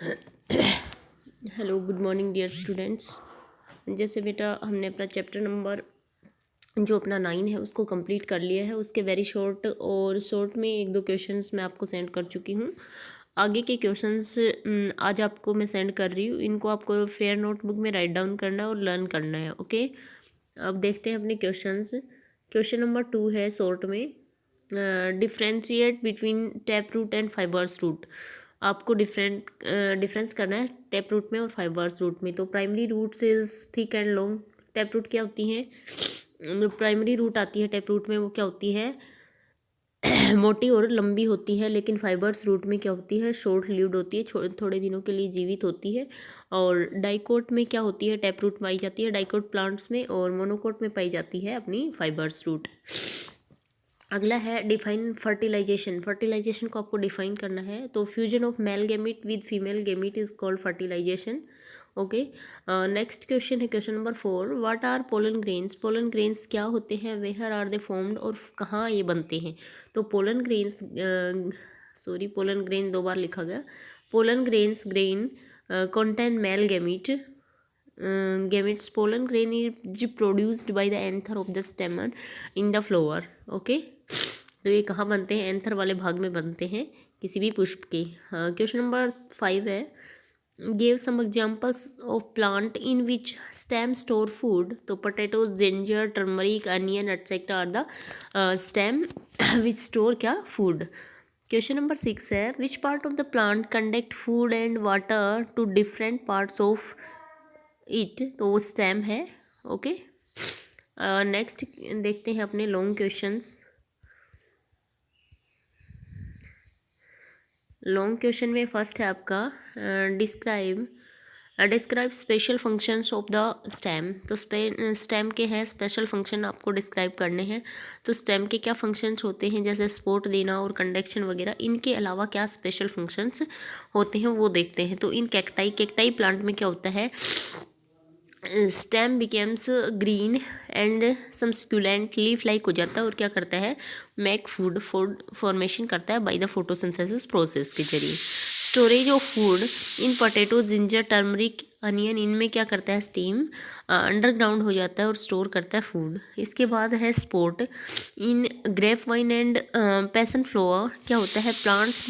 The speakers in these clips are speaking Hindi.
Hello, good morning dear students. जैसे बेटा हमने अपना चैप्टर नंबर जो अपना 9 है उसको कंप्लीट कर लिया है। उसके वेरी शॉर्ट में एक दो क्वेश्चंस मैं आपको सेंड कर चुकी हूँ। आगे के क्वेश्चंस आज आपको मैं सेंड कर रही हूँ। इनको आपको फेयर नोटबुक में राइट डाउन करना है और लर्न करना है। ओके, अब देखते हैं अपने क्वेश्चंस। क्वेश्चन नंबर 2 है शॉर्ट में, differentiate between tap root and fibers root. आपको डिफरेंस करना है टैप रूट में और फाइबर्स रूट में। तो primary roots is thick and long. Tap root क्या होती है? जो प्राइमरी रूट आती है टैप रूट में वो क्या होती है? मोटी और लंबी होती है। लेकिन फाइबर्स रूट में क्या होती है? शॉर्ट लिव्ड होती है, थोड़े दिनों के लिए जीवित होती है। और डाइकोट में क्या होती है? टैप रूट पाई जाती है डाइकोट प्लांट्स में, और मोनोकोट में पाई जाती है अपनी फाइबर्स रूट। अगला है डिफाइन फर्टिलाइजेशन। फर्टिलाइजेशन को आपको डिफाइन करना है। तो fusion of male gamete with female gamete is called fertilisation. Okay, next question है question number 4। What are pollen grains? Pollen grains क्या होते हैं? Where are they formed? और कहाँ ये बनते हैं? तो पोलन ग्रेन्स, पोलन ग्रेन 2 बार लिखा गया। Pollen grains grain contain male gametes. Pollen grain is produced by the anther of the stamen in the flower. Okay, तो ये कहाँ बनते हैं? एंथर वाले भाग में बनते हैं किसी भी पुष्प के। क्वेश्चन नंबर 5 है, give some examples of plant in which stem store food. तो potatoes, ginger, turmeric, onion etcetera are the stem which store क्या? फूड। क्वेश्चन नंबर 6 है, which part of the plant conduct food and water to different parts of it? तो वो स्टेम है। ओके, नेक्स्ट देखते हैं अपने लॉन्ग क्वेश्चंस। लॉन्ग क्वेश्चन में फर्स्ट है आपका describe special functions of the stem. तो स्टेम के हैं स्पेशल फंक्शन आपको डिस्क्राइब करने हैं। तो स्टेम के क्या फंक्शंस होते हैं? जैसे सपोर्ट देना और कंडक्शन वगैरह। इनके अलावा क्या स्पेशल फंक्शंस होते हैं वो देखते हैं। तो इन कैक्टाई प्लांट में क्या होता है? Stem becomes green and some succulent leaf like हो जाता है और क्या करता है? मेक फूड फॉर्मेशन करता है बाय द फोटोसिंथेसिस प्रोसेस के जरिए। Storage of food in potato, ginger, turmeric, onion, इनमें क्या करता है? स्टीम अंडरग्राउंड हो जाता है और स्टोर करता है फूड। इसके बाद है support in grape vine and passion flora. क्या होता है? Plants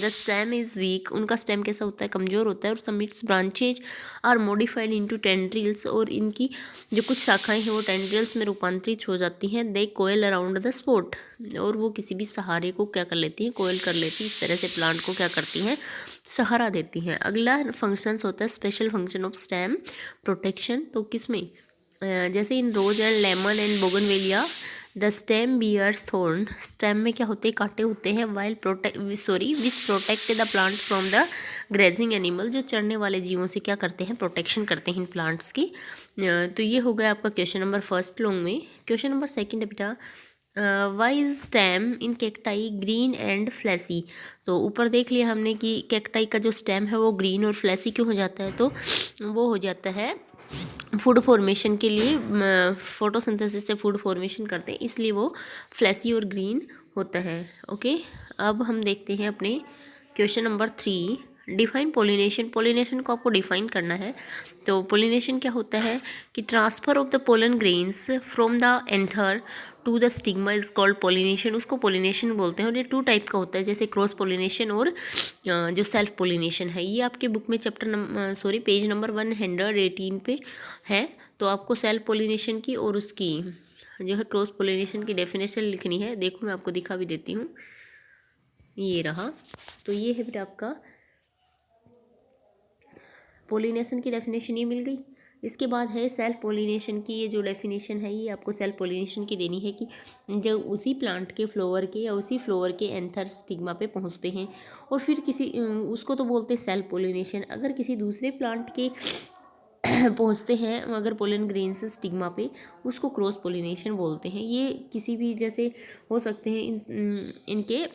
the stem is weak. उनका स्टेम कैसा होता है? कमज़ोर होता है। और some its branches are modified into tendrils. और इनकी जो कुछ शाखाएं हैं वो टेंड्रिल्स में रूपांतरित हो जाती हैं। दे कोयल अराउंड द स्पोर्ट। और वो किसी भी सहारे को क्या कर लेती हैं? कोयल कर लेती हैं। इस तरह से प्लांट को क्या करती हैं? सहारा देती हैं। अगला फंक्शंस होता है special function of stem protection. तो किसमें? जैसे in rose and lemon and bougainvillea the stem bears thorn. Stem में क्या होते हैं? कांटे होते हैं। Which protect the plant from the grazing animal. जो चरने वाले जीवों से क्या करते हैं? प्रोटेक्शन करते हैं इन प्लांट्स की। तो ये हो गया आपका क्वेश्चन नंबर फर्स्ट लॉन्ग में। क्वेश्चन नंबर सेकंड है बेटा, why is stem in cacti green and fleshy. तो ऊपर देख लिया हमने कि कैक्टाई का जो स्टेम है वो ग्रीन और फ्लैसी क्यों हो जाता है? तो वो हो जाता है फूड फॉर्मेशन के लिए, फोटोसिंथेसिस से फूड फॉर्मेशन करते हैं, इसलिए वो फ्लैसी और ग्रीन होता है। ओके, अब हम देखते हैं अपने question number 3, define pollination. Pollination को आपको डिफाइन करना है। तो पोलिनेशन क्या होता है कि transfer of the pollen grains from the anther to the stigma is called pollination. उसको पोलिनेशन बोलते हैं। और ये 2 टाइप का होता है, जैसे क्रॉस पोलिनेशन और जो सेल्फ पोलिनेशन है। ये आपके बुक में पेज नंबर 118 पे है। तो आपको सेल्फ पोलिनेशन की और उसकी जो है क्रॉस पोलिनेशन की डेफिनेशन लिखनी है। देखो मैं आपको दिखा भी देती हूँ, ये रहा। तो ये है बेटा आपका पोलिनेशन की डेफिनेशन, ये मिल गई। इसके बाद है सेल्फ पोलिनेशन की। ये जो डेफिनेशन है ये आपको सेल्फ पोलिनेशन की देनी है कि जब उसी प्लांट के फ्लोवर के या उसी फ्लोवर के एंथर स्टिग्मा पे पहुंचते हैं और फिर किसी उसको तो बोलते हैं सेल्फ पोलिनेशन। अगर किसी दूसरे प्लांट के पहुंचते हैं अगर पोलन ग्रेन से स्टिग्मा पे, उसको क्रॉस पोलिनेशन बोलते हैं। ये किसी भी जैसे हो सकते हैं इनके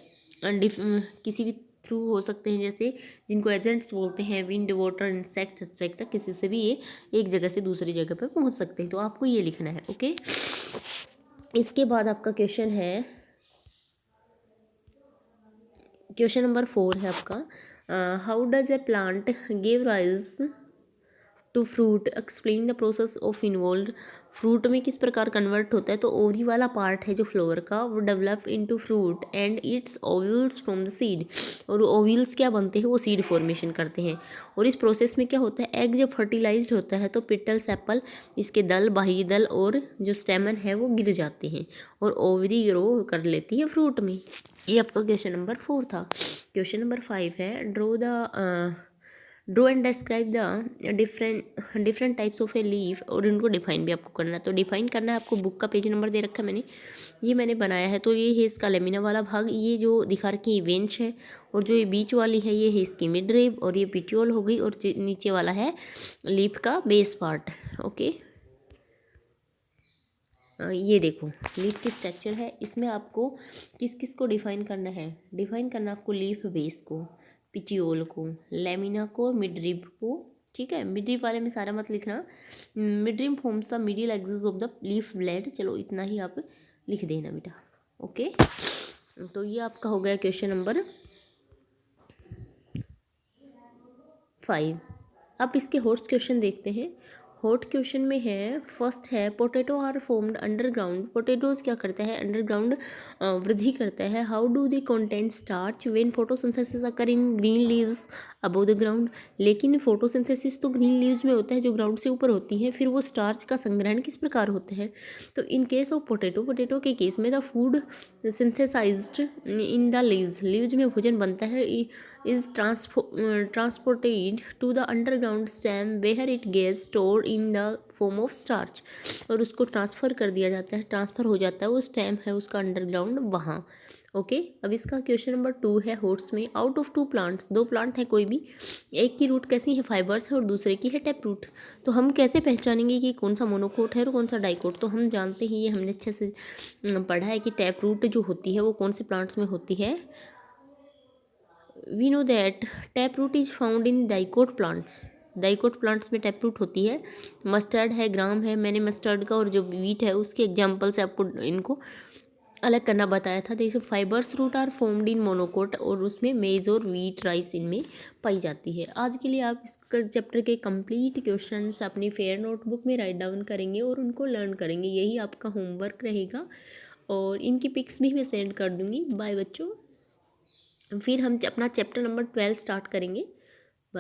किसी भी थ्रू हो सकते हैं, जैसे जिनको एजेंट्स बोलते हैं, विंड, वाटर, इंसेक्ट एक्सेट्रा। किसी से भी ये एक जगह से दूसरी जगह पर पहुंच सकते हैं। तो आपको ये लिखना है। ओके, इसके बाद आपका क्वेश्चन नंबर 4 है आपका, how does a plant give rise to fruit, explain the process of involve. Fruit में किस प्रकार कन्वर्ट होता है, तो ओवरी वाला पार्ट है जो फ्लावर का वो develop into fruit and it's ovules from the seed. और ओव्यूल्स क्या बनते हैं, वो सीड फॉर्मेशन करते हैं। और इस प्रोसेस में क्या होता है, एग जब फर्टिलाइज्ड होता है तो पिटल सेपल, इसके दल, बाह्य दल और जो स्टेमन है वो गिर जाते हैं और ओवरी ग्रो कर लेती है फ्रूट में। ये आपका क्वेश्चन नंबर 4 था। क्वेश्चन नंबर 5 है, draw and describe the different types of a leaf. और इनको डिफाइन भी आपको करना है। तो डिफाइन करना है आपको, बुक का पेज नंबर दे रखा है मैंने, ये मैंने बनाया है। तो ये है इसका लेमिना वाला भाग, ये जो दिखा रखी है वेंच है, और जो ये बीच वाली है ये है इसकी मिड रिब, और ये पिट्यूल हो गई, और नीचे वाला है लीफ का बेस पार्ट। ओके, ये देखो लीफ की स्ट्रक्चर है, इसमें आपको किस किस को डिफाइन करना है, डिफाइन करना आपको लीफ बेस को, पिटियोल को, लेमिना को और मिडरिब को। ठीक है, मिडरिब वाले में सारा मत लिखना। Midrib forms the middle axis of the leaf blade. चलो इतना ही आप लिख देना बेटा। ओके, तो ये आपका हो गया क्वेश्चन नंबर 5। अब इसके हॉट्स क्वेश्चन देखते हैं। हॉट क्वेश्चन में है, फर्स्ट है, potato are formed underground. Potatoes क्या करता है, अंडरग्राउंड वृद्धि करता है। How do they content starch when photosynthesis occur in green leaves above the ground. लेकिन फोटोसिंथेसिस तो ग्रीन लीव्स में होता है जो ग्राउंड से ऊपर होती है, फिर वो स्टार्च का संग्रहण किस प्रकार होता है। तो in case of potato, potato के केस में the food synthesized in the leaves में भोजन बनता है, is transported to the underground stem where it gets stored in the form of starch। और उसको ट्रांसफ़र कर दिया जाता है, ट्रांसफ़र हो जाता है, वो स्टेम है उसका अंडरग्राउंड वहाँ। ओके, अब इसका क्वेश्चन नंबर 2 है, होट्स में, आउट ऑफ 2 प्लांट्स, 2 प्लांट है कोई भी, एक की रूट कैसी है, फाइबर्स है, और दूसरे की है टैप रूट। तो हम कैसे पहचानेंगे कि कौन सा मोनोकोट है और कौन सा डाइकोट। तो हम जानते हैं, ये हमने अच्छे से पढ़ा है कि टैप रूट जो होती है वो कौन से प्लांट्स में होती है। We know that tap root is found in dicot plants. Dicot plants में टैप रूट होती है। मस्टर्ड है, ग्राम है, मैंने मस्टर्ड का और जो वीट है उसके एग्जाम्पल से आपको इनको अलग करना बताया था। जैसे fibres root are formed in monocot, और उसमें मेज और वीट राइस इनमें पाई जाती है। आज के लिए आप इस चैप्टर के कंप्लीट क्वेश्चंस अपनी फेयर नोटबुक में राइट डाउन करेंगे और उनको लर्न करेंगे, यही आपका होमवर्क रहेगा। और इनकी पिक्स भी मैं सेंड कर दूँगी। बाय बच्चों, फिर हम अपना चैप्टर नंबर 12 स्टार्ट करेंगे।